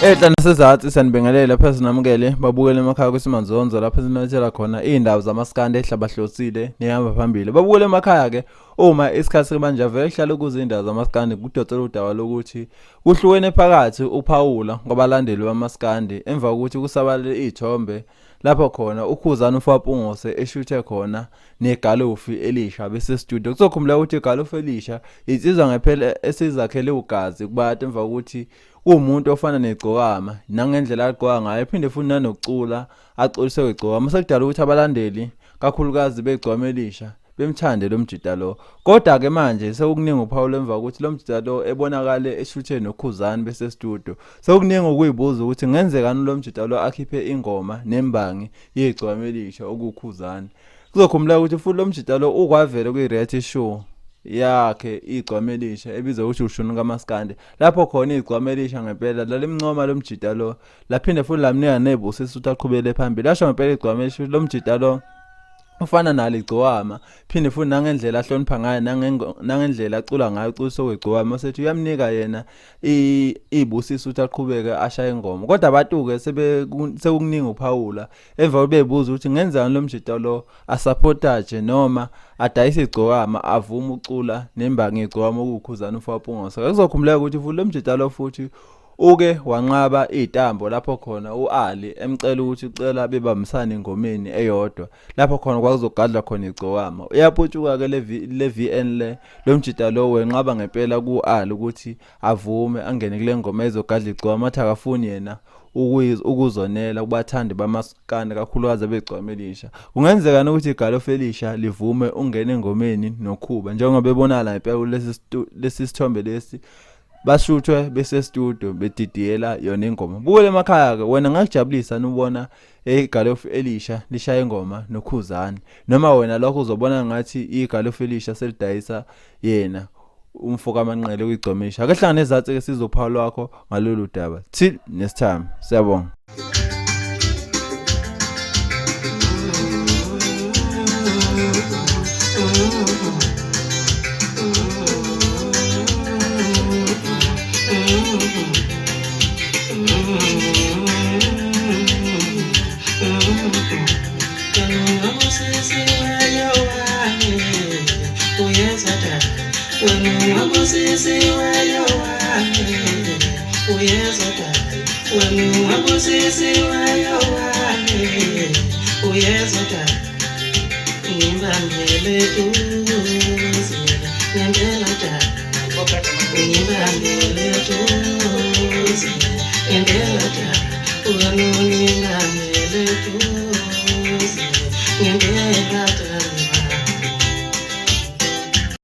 Ehlane sezathi sanibingelela phezulu namukele babukele emakhaya kwesimanzonzo lapho sinothela khona indawo zamaskande ehlabahlosile nihamba phambili. Babukele emakhaya ke uma isikhathi semanje vele kuhlala ukuze indawo zamaskande kudotsela udawa lokuthi kuhlukene phakathi uPaula ngobalandeli bamaskande emva kokuthi kusabalele izithombe lapho khona ukhuzana uFapungose eshuthe khona negalofi elisha bese studio. Kuzokhumula ukuthi igalofi elisha insizwa ngephela esizakhele ugazi kubantu emva kokuthi umuntu ofana negcokama nangendlela agqoka ngayo ephinde futhi nanokucula axolise kwegcokama sekudala ukuthi abalandeli kakhulukazi begcokama elisha bemthande lo mjida lo. Kodwa ke manje sekukuningi uPaul emva ukuthi lo mjida lo ebonakale eshuthe nokhuzani bese studio. Sekukuningi ukuyibuza ukuthi ngenzekani lo mjida lo akhiphe ingoma nembangi yegcokama elisha okukhuzani. Kuzokhumula ukuthi futhi lo mjida lo ukwavela kwi-reality show yakhe igcwamelisha ebizwa ukuthi ushunu kaMaskandi lapho khona igcwamelisha ngempela lalimncoma lo mjida lo laphinde futhi lamnika nebusiso ukuthi aqhubele phambili. Lasho ngempela igcwamelisha lo mjida lo ufana nalo igcowama phinde futhi nangendlela ahlonipha ngayo nangendlela acula ngayo uculiso kwegcowama sethi uyamnika yena ibusiso ukuthi aqhubeke ashaye ingoma. Kodwa abantu ke sekukuningi uPaula emva bebuza ukuthi ngenzani lo mjida lo asupportaje noma adayise igcowama avuma ucula nembangi igcowama ukukhuzana uFapungose. Kuzokhumuleka ukuthi futhi lo mjida lo futhi uke wanqaba izitambo lapho khona uAli emcela ukuthi ucela bebambisana ingomeni eyodwa lapho khona kwakuzogadla khona igcowama. Uyaphutshuka ke le VN lo mjida lo wenqaba ngempela kuAli ukuthi avume angene kule ngoma ezogadla igcowama athi akafuni yena ukuzonela kubathandi bamaskande kakhulukazi begcwamelisha. Kungenzeka ukuthi igalofu elisha livume ungene engomeni nokhuba njengoba bebonala ngempela lesi sithombe lesi bashuthwe bese studio bedidiyela yona ingoma. Bukele emakhaya ke wena ngakujabulisa ubona igalofu elisha lishaya ingoma nokhuzani noma wena lokho uzobona ngathi igalofu elisha selidayisa yena umfoka amanqele kwigcomisha. Ake hlangane nezathi ke sizophawu wakho ngalolu daba. Till next time. Siyabonga. Ngibambele